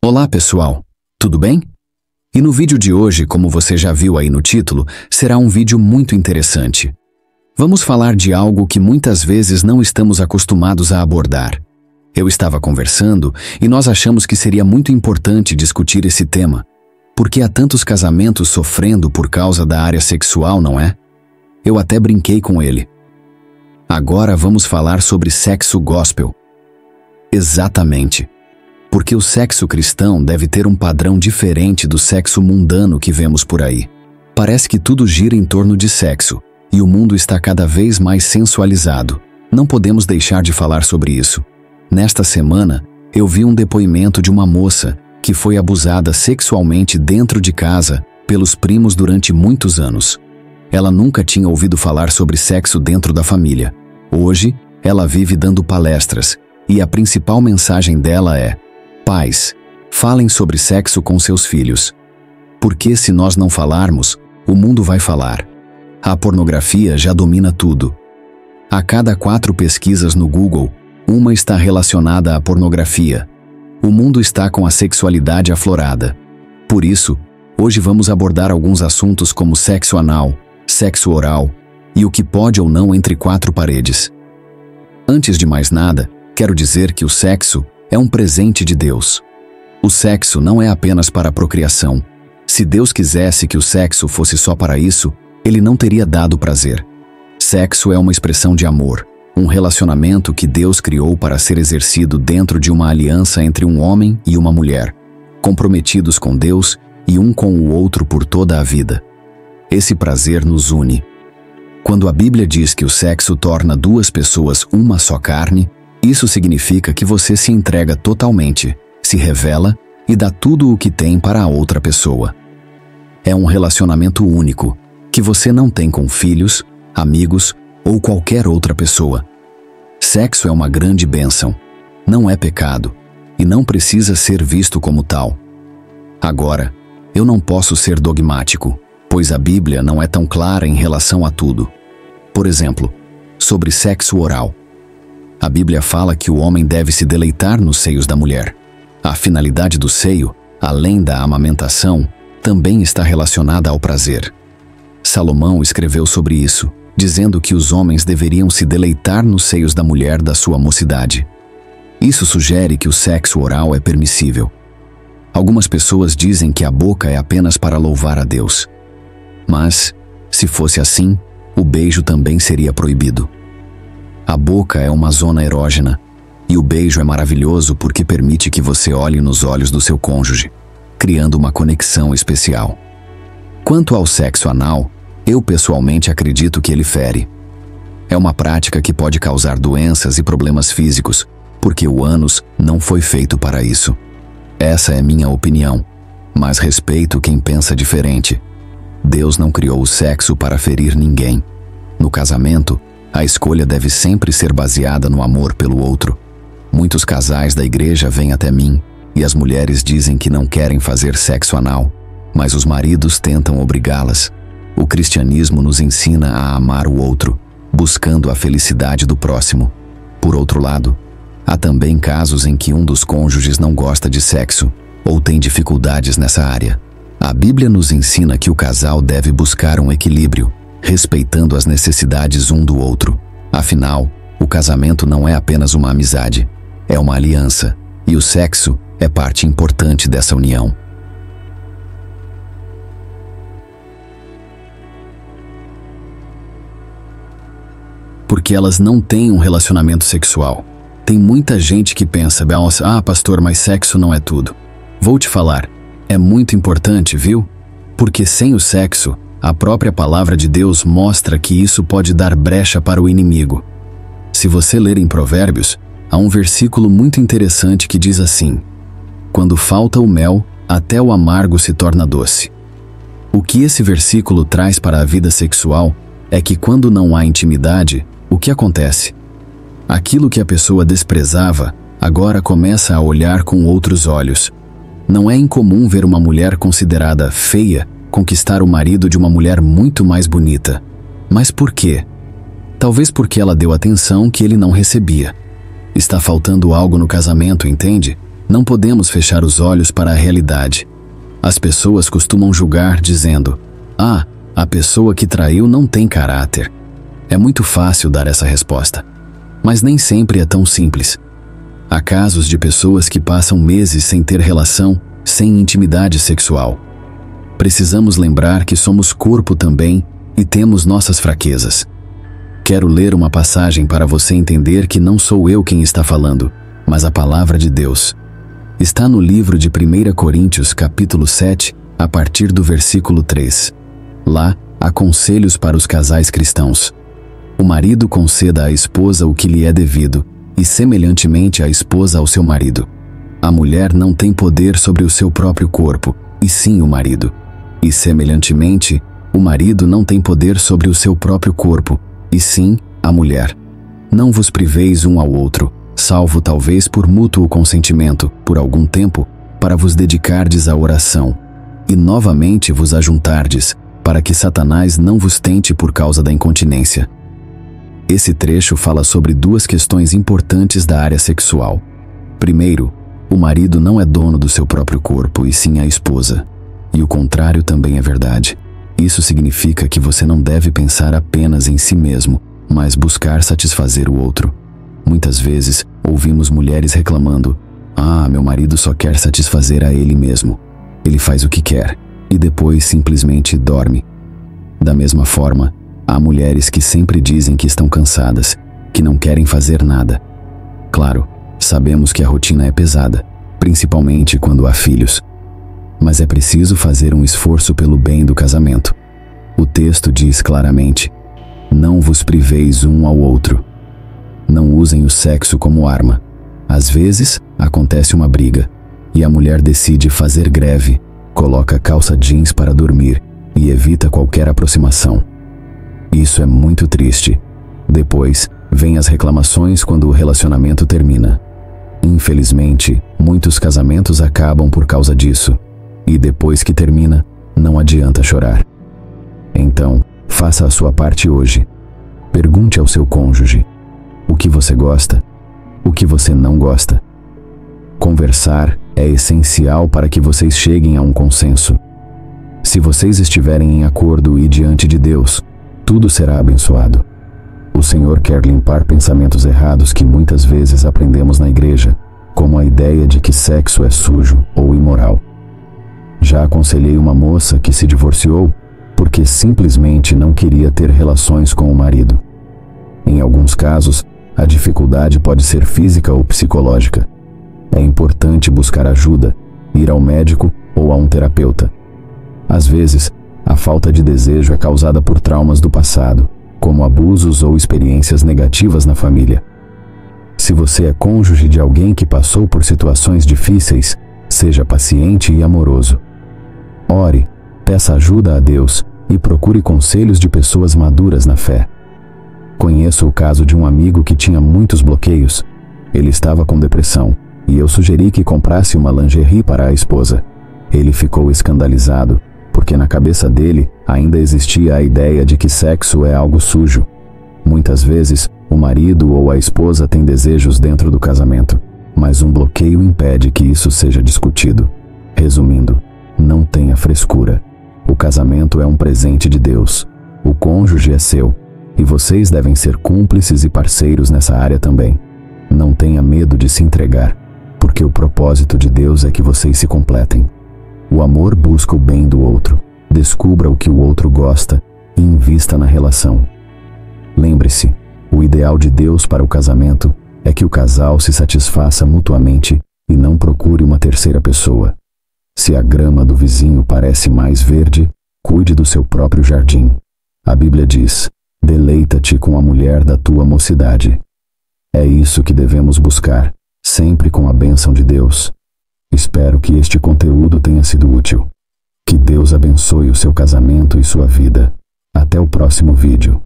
Olá pessoal, tudo bem? E no vídeo de hoje, como você já viu aí no título, será um vídeo muito interessante. Vamos falar de algo que muitas vezes não estamos acostumados a abordar. Eu estava conversando e nós achamos que seria muito importante discutir esse tema, porque há tantos casamentos sofrendo por causa da área sexual, não é? Eu até brinquei com ele. Agora vamos falar sobre sexo gospel. Exatamente. Porque o sexo cristão deve ter um padrão diferente do sexo mundano que vemos por aí. Parece que tudo gira em torno de sexo, e o mundo está cada vez mais sensualizado. Não podemos deixar de falar sobre isso. Nesta semana, eu vi um depoimento de uma moça que foi abusada sexualmente dentro de casa pelos primos durante muitos anos. Ela nunca tinha ouvido falar sobre sexo dentro da família. Hoje, ela vive dando palestras, e a principal mensagem dela é: pais, falem sobre sexo com seus filhos. Porque se nós não falarmos, o mundo vai falar. A pornografia já domina tudo. A cada 4 pesquisas no Google, uma está relacionada à pornografia. O mundo está com a sexualidade aflorada. Por isso, hoje vamos abordar alguns assuntos como sexo anal, sexo oral e o que pode ou não entre 4 paredes. Antes de mais nada, quero dizer que o sexo é um presente de Deus. O sexo não é apenas para a procriação. Se Deus quisesse que o sexo fosse só para isso, Ele não teria dado prazer. Sexo é uma expressão de amor, um relacionamento que Deus criou para ser exercido dentro de uma aliança entre um homem e uma mulher, comprometidos com Deus e um com o outro por toda a vida. Esse prazer nos une. Quando a Bíblia diz que o sexo torna 2 pessoas uma só carne, isso significa que você se entrega totalmente, se revela e dá tudo o que tem para a outra pessoa. É um relacionamento único, que você não tem com filhos, amigos ou qualquer outra pessoa. Sexo é uma grande bênção, não é pecado e não precisa ser visto como tal. Agora, eu não posso ser dogmático, pois a Bíblia não é tão clara em relação a tudo. Por exemplo, sobre sexo oral. A Bíblia fala que o homem deve se deleitar nos seios da mulher. A finalidade do seio, além da amamentação, também está relacionada ao prazer. Salomão escreveu sobre isso, dizendo que os homens deveriam se deleitar nos seios da mulher da sua mocidade. Isso sugere que o sexo oral é permissível. Algumas pessoas dizem que a boca é apenas para louvar a Deus. Mas, se fosse assim, o beijo também seria proibido. A boca é uma zona erógena, e o beijo é maravilhoso porque permite que você olhe nos olhos do seu cônjuge, criando uma conexão especial. Quanto ao sexo anal, eu pessoalmente acredito que ele fere. É uma prática que pode causar doenças e problemas físicos, porque o ânus não foi feito para isso. Essa é minha opinião, mas respeito quem pensa diferente. Deus não criou o sexo para ferir ninguém. No casamento, a escolha deve sempre ser baseada no amor pelo outro. Muitos casais da igreja vêm até mim e as mulheres dizem que não querem fazer sexo anal, mas os maridos tentam obrigá-las. O cristianismo nos ensina a amar o outro, buscando a felicidade do próximo. Por outro lado, há também casos em que um dos cônjuges não gosta de sexo ou tem dificuldades nessa área. A Bíblia nos ensina que o casal deve buscar um equilíbrio, respeitando as necessidades um do outro. Afinal, o casamento não é apenas uma amizade, é uma aliança, e o sexo é parte importante dessa união. Porque elas não têm um relacionamento sexual. Tem muita gente que pensa: pastor, mas sexo não é tudo. Vou te falar, é muito importante, viu? Porque sem o sexo, a própria palavra de Deus mostra que isso pode dar brecha para o inimigo. Se você ler em Provérbios, há um versículo muito interessante que diz assim: quando falta o mel, até o amargo se torna doce. O que esse versículo traz para a vida sexual é que quando não há intimidade, o que acontece? Aquilo que a pessoa desprezava, agora começa a olhar com outros olhos. Não é incomum ver uma mulher considerada feia conquistar o marido de uma mulher muito mais bonita. Mas por quê? Talvez porque ela deu atenção que ele não recebia. Está faltando algo no casamento, entende? Não podemos fechar os olhos para a realidade. As pessoas costumam julgar dizendo: "Ah, a pessoa que traiu não tem caráter." É muito fácil dar essa resposta, mas nem sempre é tão simples. Há casos de pessoas que passam meses sem ter relação, sem intimidade sexual. Precisamos lembrar que somos corpo também e temos nossas fraquezas. Quero ler uma passagem para você entender que não sou eu quem está falando, mas a palavra de Deus. Está no livro de 1 Coríntios, capítulo 7, a partir do versículo 3. Lá, há conselhos para os casais cristãos. O marido conceda à esposa o que lhe é devido, e semelhantemente a esposa ao seu marido. A mulher não tem poder sobre o seu próprio corpo, e sim o marido. E semelhantemente, o marido não tem poder sobre o seu próprio corpo, e sim a mulher. Não vos priveis um ao outro, salvo talvez por mútuo consentimento, por algum tempo, para vos dedicardes à oração, e novamente vos ajuntardes, para que Satanás não vos tente por causa da incontinência. Esse trecho fala sobre duas questões importantes da área sexual. Primeiro, o marido não é dono do seu próprio corpo, e sim a esposa. E o contrário também é verdade. Isso significa que você não deve pensar apenas em si mesmo, mas buscar satisfazer o outro. Muitas vezes, ouvimos mulheres reclamando: "Ah, meu marido só quer satisfazer a ele mesmo. Ele faz o que quer, e depois simplesmente dorme." Da mesma forma, há mulheres que sempre dizem que estão cansadas, que não querem fazer nada. Claro, sabemos que a rotina é pesada, principalmente quando há filhos. Mas é preciso fazer um esforço pelo bem do casamento. O texto diz claramente: "Não vos priveis um ao outro." Não usem o sexo como arma. Às vezes, acontece uma briga, e a mulher decide fazer greve, coloca calça jeans para dormir e evita qualquer aproximação. Isso é muito triste. Depois, vêm as reclamações quando o relacionamento termina. Infelizmente, muitos casamentos acabam por causa disso. E depois que termina, não adianta chorar. Então, faça a sua parte hoje. Pergunte ao seu cônjuge: o que você gosta? O que você não gosta? Conversar é essencial para que vocês cheguem a um consenso. Se vocês estiverem em acordo e diante de Deus, tudo será abençoado. O Senhor quer limpar pensamentos errados que muitas vezes aprendemos na igreja, como a ideia de que sexo é sujo ou imoral. Já aconselhei uma moça que se divorciou porque simplesmente não queria ter relações com o marido. Em alguns casos, a dificuldade pode ser física ou psicológica. É importante buscar ajuda, ir ao médico ou a um terapeuta. Às vezes, a falta de desejo é causada por traumas do passado, como abusos ou experiências negativas na família. Se você é cônjuge de alguém que passou por situações difíceis, seja paciente e amoroso. Ore, peça ajuda a Deus e procure conselhos de pessoas maduras na fé. Conheço o caso de um amigo que tinha muitos bloqueios. Ele estava com depressão, e eu sugeri que comprasse uma lingerie para a esposa. Ele ficou escandalizado, porque na cabeça dele ainda existia a ideia de que sexo é algo sujo. Muitas vezes, o marido ou a esposa tem desejos dentro do casamento, mas um bloqueio impede que isso seja discutido. Resumindo, não tenha frescura. O casamento é um presente de Deus. O cônjuge é seu, e vocês devem ser cúmplices e parceiros nessa área também. Não tenha medo de se entregar, porque o propósito de Deus é que vocês se completem. O amor busca o bem do outro, descubra o que o outro gosta e invista na relação. Lembre-se, o ideal de Deus para o casamento é que o casal se satisfaça mutuamente e não procure uma terceira pessoa. Se a grama do vizinho parece mais verde, cuide do seu próprio jardim. A Bíblia diz: "Deleita-te com a mulher da tua mocidade." É isso que devemos buscar, sempre com a bênção de Deus. Espero que este conteúdo tenha sido útil. Que Deus abençoe o seu casamento e sua vida. Até o próximo vídeo.